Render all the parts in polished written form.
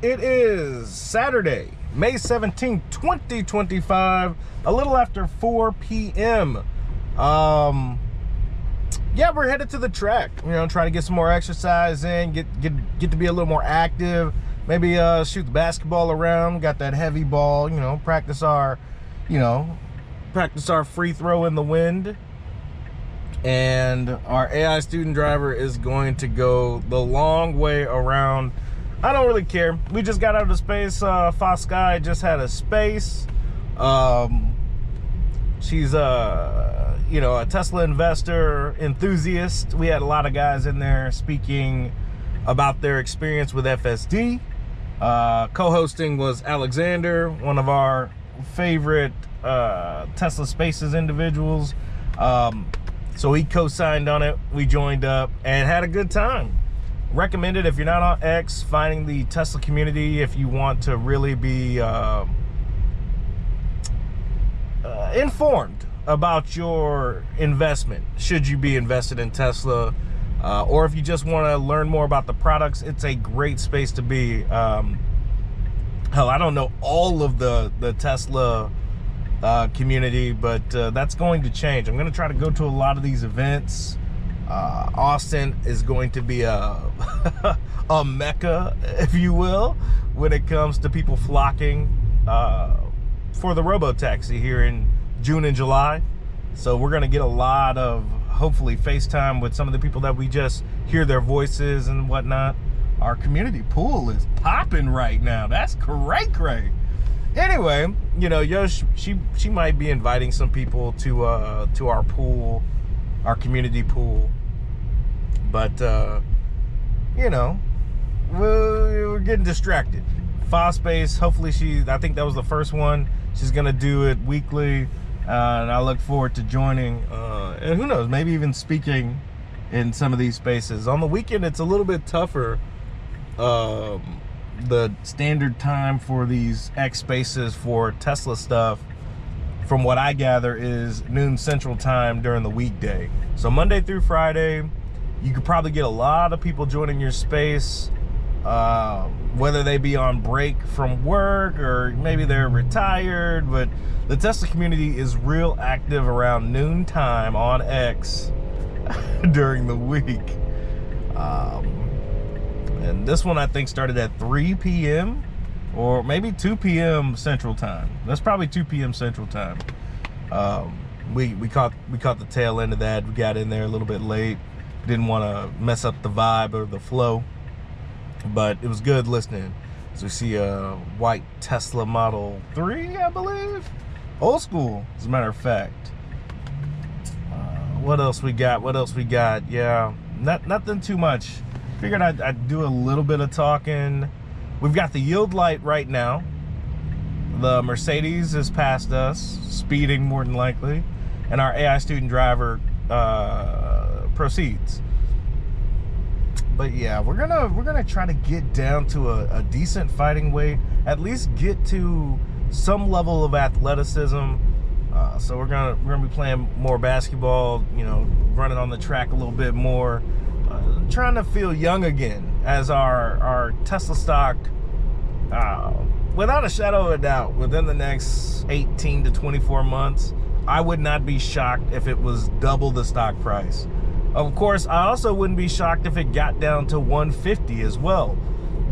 It is Saturday, May 17th, 2025, a little after 4 p.m. Yeah, we're headed to the track, trying to get some more exercise in, get to be a little more active, maybe shoot the basketball around, got that heavy ball, practice our free throw in the wind. And our AI student driver is going to go the long way around. I don't really care. We just got out of space. Foskai just had a space. She's a Tesla investor enthusiast. We had a lot of guys in there speaking about their experience with FSD. Co-hosting was Alexander, one of our favorite Tesla Spaces individuals. So he co-signed on it. We joined up and had a good time. Recommended if you're not on X, finding the Tesla community if you want to really be informed about your investment. Should you be invested in Tesla, or if you just want to learn more about the products, it's a great space to be. Hell, I don't know all of the Tesla community, but that's going to change. I'm going to try to go to a lot of these events. Austin is going to be a mecca, if you will, when it comes to people flocking for the robo-taxi here in June and July. So we're going to get a lot of, hopefully, FaceTime with some of the people that we just hear their voices and whatnot. Our community pool is popping right now. That's cray. Anyway, she might be inviting some people to our pool, our community pool. But we're getting distracted. Fospace, hopefully I think that was the first one. She's gonna do it weekly, and I look forward to joining. And who knows, maybe even speaking in some of these spaces. On the weekend, it's a little bit tougher. The standard time for these X spaces for Tesla stuff, from what I gather, is noon Central Time during the weekday. So Monday through Friday, you could probably get a lot of people joining your space, whether they be on break from work or maybe they're retired. But the Tesla community is real active around noon time on X during the week. And this one, I think, started at 3 p.m. or maybe 2 p.m. Central Time. That's probably 2 p.m. Central Time. We caught the tail end of that. We got in there a little bit late. Didn't want to mess up the vibe or the flow, but it was good listening. So we see a white Tesla Model 3, I believe. Old school, as a matter of fact. What else we got? Yeah, nothing too much. Figured I'd do a little bit of talking. We've got the yield light right now. The Mercedes is past us, speeding more than likely, and our AI student driver proceeds. But yeah, we're gonna try to get down to a decent fighting weight, at least get to some level of athleticism. So we're gonna be playing more basketball, running on the track a little bit more. Trying to feel young again as our Tesla stock, without a shadow of a doubt, within the next 18 to 24 months, I would not be shocked if it was double the stock price. Of course, I also wouldn't be shocked if it got down to 150 as well.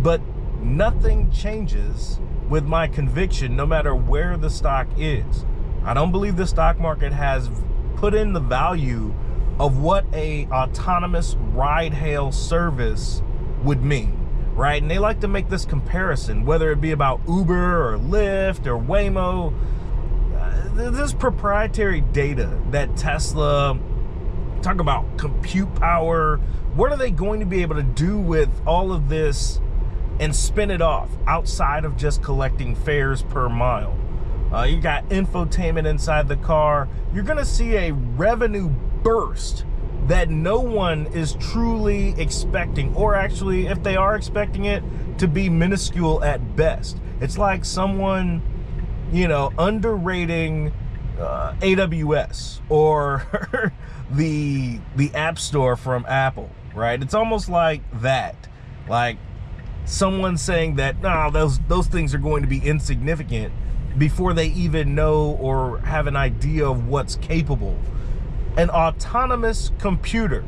But nothing changes with my conviction, no matter where the stock is. I don't believe the stock market has put in the value of what a autonomous ride-hail service would mean, right? And they like to make this comparison, whether it be about Uber or Lyft or Waymo. This proprietary data that Tesla, talk about compute power, what are they going to be able to do with all of this and spin it off outside of just collecting fares per mile? You got infotainment inside the car. You're gonna see a revenue burst that no one is truly expecting, or actually, if they are expecting it, to be minuscule at best. It's like someone, underrating AWS or the App Store from Apple, right? It's almost like that. Like, someone saying that, no, those things are going to be insignificant before they even know or have an idea of what's capable. An autonomous computer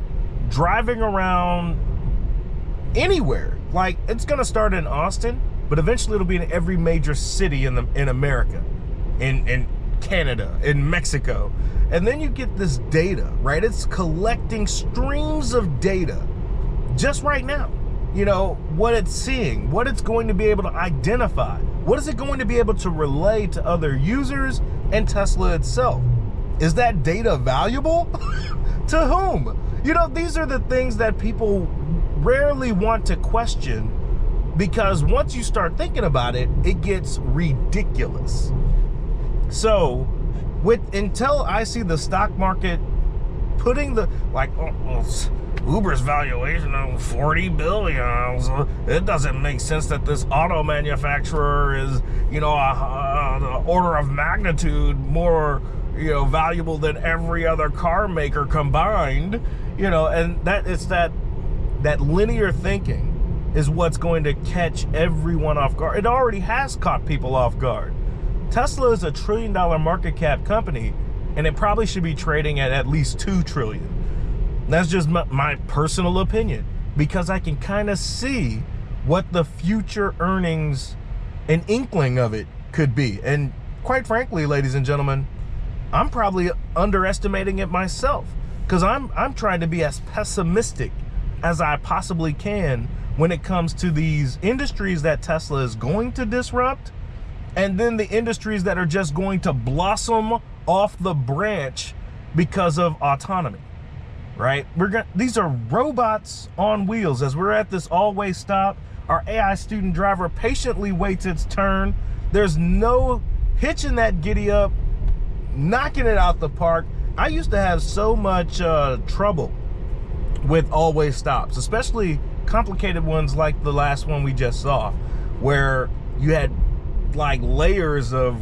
driving around anywhere. Like, it's going to start in Austin, but eventually it'll be in every major city in America, in Canada, in Mexico. And then you get this data, right? It's collecting streams of data just right now. You know, what it's seeing, what it's going to be able to identify, what is it going to be able to relay to other users and Tesla itself. Is that data valuable? To whom? You know, these are the things that people rarely want to question, because once you start thinking about it, it gets ridiculous. So, until I see the stock market putting the, like, Uber's valuation of 40 billion, it doesn't make sense that this auto manufacturer is, you know, a order of magnitude more, you know, valuable than every other car maker combined, you know. And that linear thinking is what's going to catch everyone off guard. It already has caught people off guard. Tesla is a $1 trillion market cap company, and it probably should be trading at least $2 trillion. That's just my personal opinion, because I can kind of see what the future earnings, an inkling of it, could be. And quite frankly, ladies and gentlemen, I'm probably underestimating it myself, because I'm trying to be as pessimistic as I possibly can when it comes to these industries that Tesla is going to disrupt, and then the industries that are just going to blossom off the branch because of autonomy. Right? These are robots on wheels. As we're at this always stop, our AI student driver patiently waits its turn. There's no hitching that giddy up, knocking it out the park. I used to have so much trouble with always stops, especially complicated ones like the last one we just saw, where you had like layers of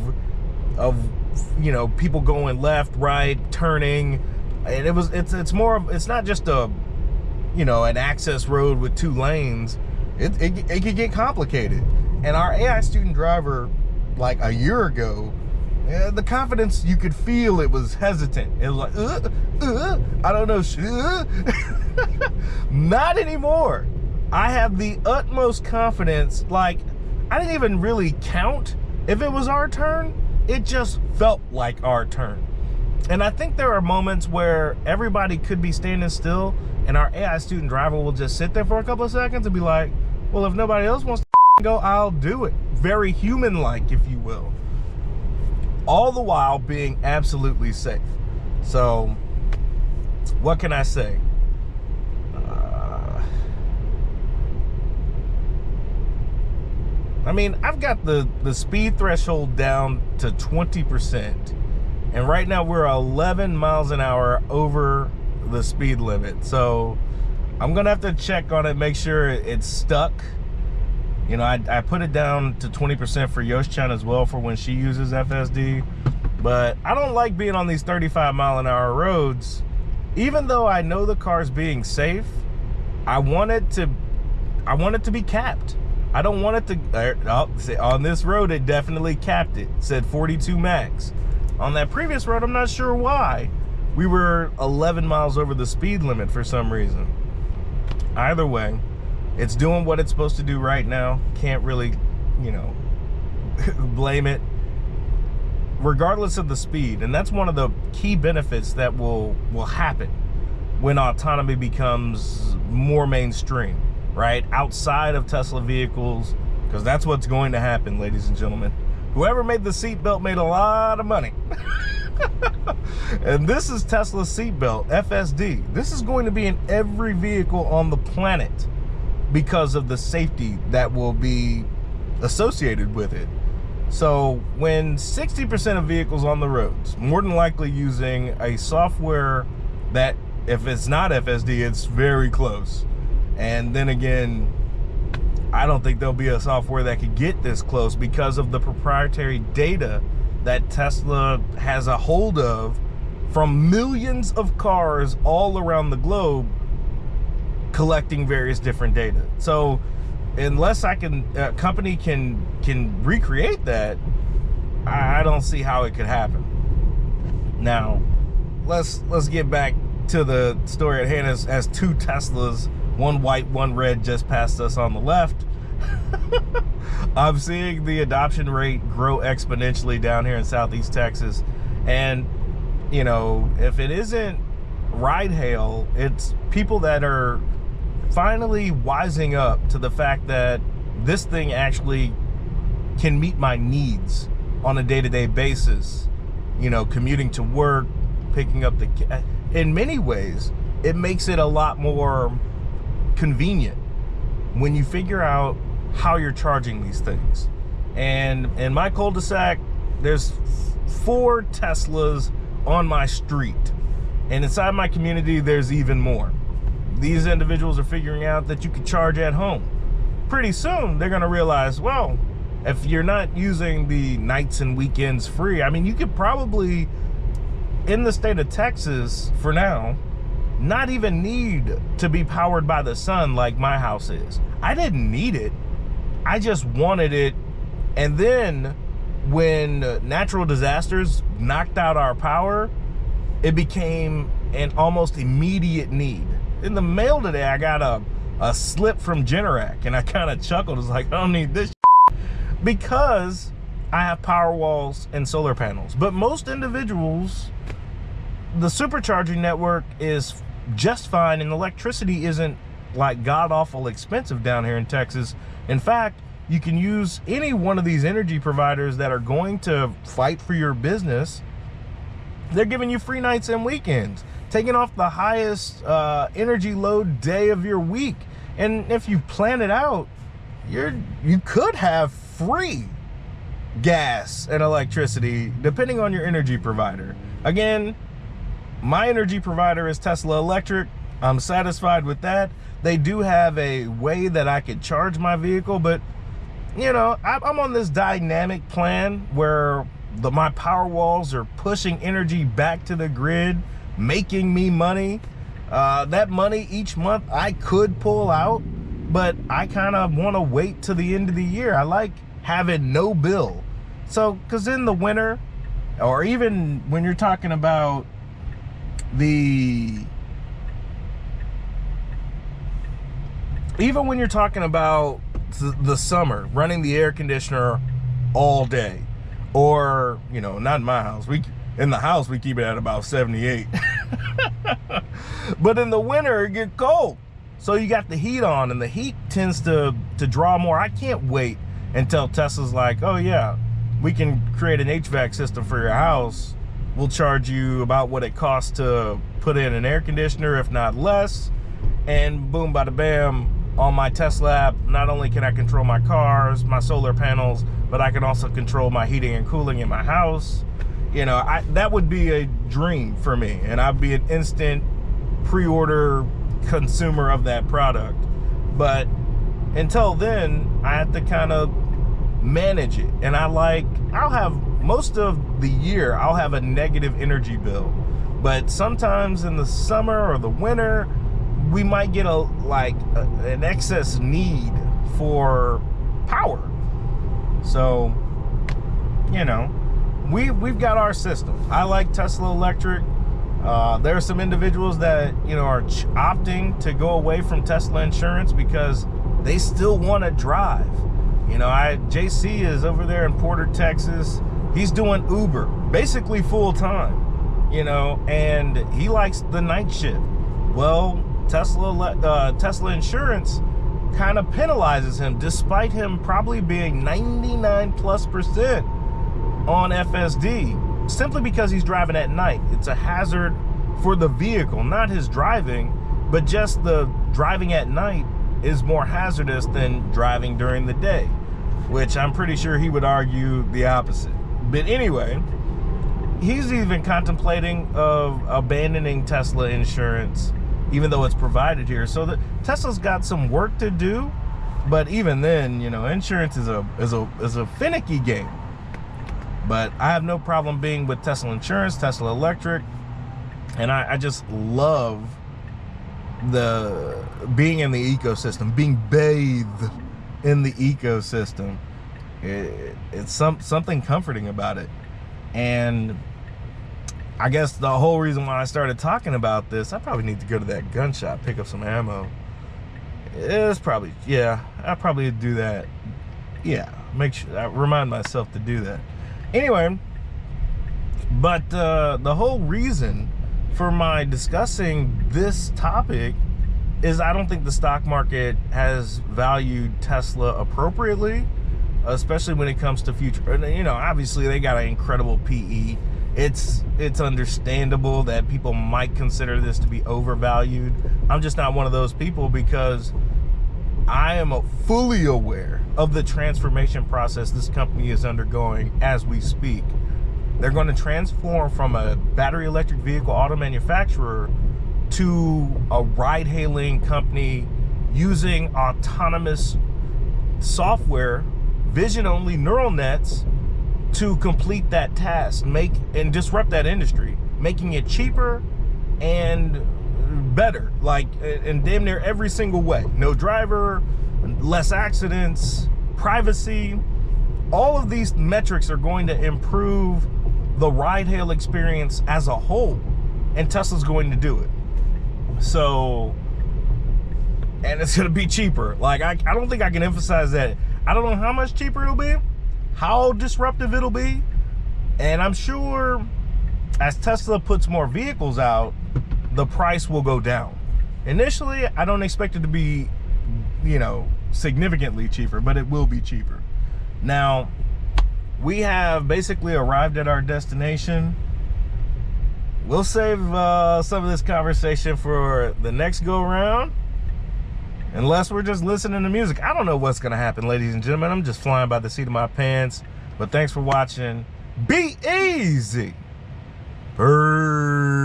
you know, people going left, right, turning. And it's not just a, you know, an access road with 2 lanes. It could get complicated. And our AI student driver, like a year ago, the confidence, you could feel it was hesitant. It was like, I don't know, Not anymore. I have the utmost confidence. Like, I didn't even really count if it was our turn. It just felt like our turn. And I think there are moments where everybody could be standing still, and our AI student driver will just sit there for a couple of seconds and be like, well, if nobody else wants to go, I'll do it. Very human-like, if you will. All the while being absolutely safe. So, what can I say? I mean, I've got the speed threshold down to 20%. And right now we're 11 miles an hour over the speed limit. So I'm gonna have to check on it, make sure it's stuck. You know, I put it down to 20% for Yosh-chan as well for when she uses FSD. But I don't like being on these 35 mile an hour roads. Even though I know the car's being safe, I want it to be capped. I don't want it to, on this road it definitely capped it. It said 42 max. On that previous road, I'm not sure why, we were 11 miles over the speed limit for some reason. Either way, it's doing what it's supposed to do right now. Can't really, you know, blame it. Regardless of the speed, and that's one of the key benefits that will happen when autonomy becomes more mainstream, right? Outside of Tesla vehicles, because that's what's going to happen, ladies and gentlemen. Whoever made the seatbelt made a lot of money. And this is Tesla's seatbelt, FSD. This is going to be in every vehicle on the planet because of the safety that will be associated with it. So when 60% of vehicles on the roads, more than likely using a software that, if it's not FSD, it's very close. And then again, I don't think there'll be a software that could get this close because of the proprietary data that Tesla has a hold of from millions of cars all around the globe collecting various different data. So unless a company can recreate that, I don't see how it could happen. Now, let's get back to the story at hand. As two Teslas, one white, one red, just passed us on the left. I'm seeing the adoption rate grow exponentially down here in Southeast Texas. And, you know, if it isn't ride hail, it's people that are finally wising up to the fact that this thing actually can meet my needs on a day-to-day basis. You know, commuting to work, picking up the kids. In many ways, it makes it a lot more convenient when you figure out how you're charging these things. And in my cul-de-sac, there's 4 Teslas on my street. And inside my community, there's even more. These individuals are figuring out that you can charge at home. Pretty soon, they're gonna realize, well, if you're not using the nights and weekends free, I mean, you could probably, in the state of Texas, for now, not even need to be powered by the sun like my house is. I didn't need it. I just wanted it. And then when natural disasters knocked out our power, it became an almost immediate need. In the mail today, I got a slip from Generac, and I kind of chuckled. It's like, I don't need this because I have power walls and solar panels. But most individuals, the supercharging network is just fine, and electricity isn't like god-awful expensive down here in Texas. In fact, you can use any one of these energy providers that are going to fight for your business. They're giving you free nights and weekends, taking off the highest energy load day of your week. And if you plan it out, you could have free gas and electricity depending on your energy provider. Again, my energy provider is Tesla Electric. I'm satisfied with that. They do have a way that I could charge my vehicle, but you know, I'm on this dynamic plan where my power walls are pushing energy back to the grid, making me money. That money each month I could pull out, but I kind of want to wait till the end of the year. I like having no bill. So, because in the winter, or even when you're talking about the summer, running the air conditioner all day, or, you know, not in my house. In the house, we keep it at about 78. But in the winter, it gets cold. So you got the heat on, and the heat tends to draw more. I can't wait until Tesla's like, oh yeah, we can create an HVAC system for your house. We'll charge you about what it costs to put in an air conditioner, if not less. And boom, bada bam, on my Tesla app, not only can I control my cars, my solar panels, but I can also control my heating and cooling in my house. You know, that would be a dream for me, and I'd be an instant pre-order consumer of that product. But until then, I have to kind of manage it. And I'll have most of the year, I'll have a negative energy bill. But sometimes in the summer or the winter, we might get an excess need for power. So, you know, we've got our system. I like Tesla Electric. There are some individuals that, you know, are opting to go away from Tesla insurance because they still want to drive. You know, JC is over there in Porter, Texas. He's doing Uber, basically full time, you know, and he likes the night shift. Well, Tesla insurance kind of penalizes him, despite him probably being 99+% on FSD, simply because he's driving at night. It's a hazard for the vehicle, not his driving, but just the driving at night is more hazardous than driving during the day, which I'm pretty sure he would argue the opposite. But anyway, he's even contemplating of abandoning Tesla insurance, even though it's provided here. So Tesla's got some work to do, but even then, you know, insurance is a finicky game. But I have no problem being with Tesla insurance, Tesla Electric, and I just love being in the ecosystem, being bathed in the ecosystem. It's something comforting about it. And I guess the whole reason why I started talking about this, I probably need to go to that gun shop, pick up some ammo. It's probably, yeah, I probably do that. Yeah, make sure I remind myself to do that. Anyway, but the whole reason for my discussing this topic is I don't think the stock market has valued Tesla appropriately, especially when it comes to future. You know, obviously they got an incredible PE. It's understandable that people might consider this to be overvalued. I'm just not one of those people, because I am fully aware of the transformation process this company is undergoing as we speak. They're going to transform from a battery electric vehicle auto manufacturer to a ride-hailing company using autonomous software, vision-only neural nets to complete that task, and disrupt that industry, making it cheaper and better, like in damn near every single way. No driver, less accidents, privacy. All of these metrics are going to improve the ride-hail experience as a whole, and Tesla's going to do it. So, and it's going to be cheaper. Like, I don't think I can emphasize that. I don't know how much cheaper it'll be, how disruptive it'll be, and I'm sure as Tesla puts more vehicles out, the price will go down. Initially, I don't expect it to be, you know, significantly cheaper, but it will be cheaper. Now, we have basically arrived at our destination. We'll save some of this conversation for the next go around, unless we're just listening to music. I don't know what's gonna happen, ladies and gentlemen. I'm just flying by the seat of my pants. But thanks for watching. Be easy. Peace.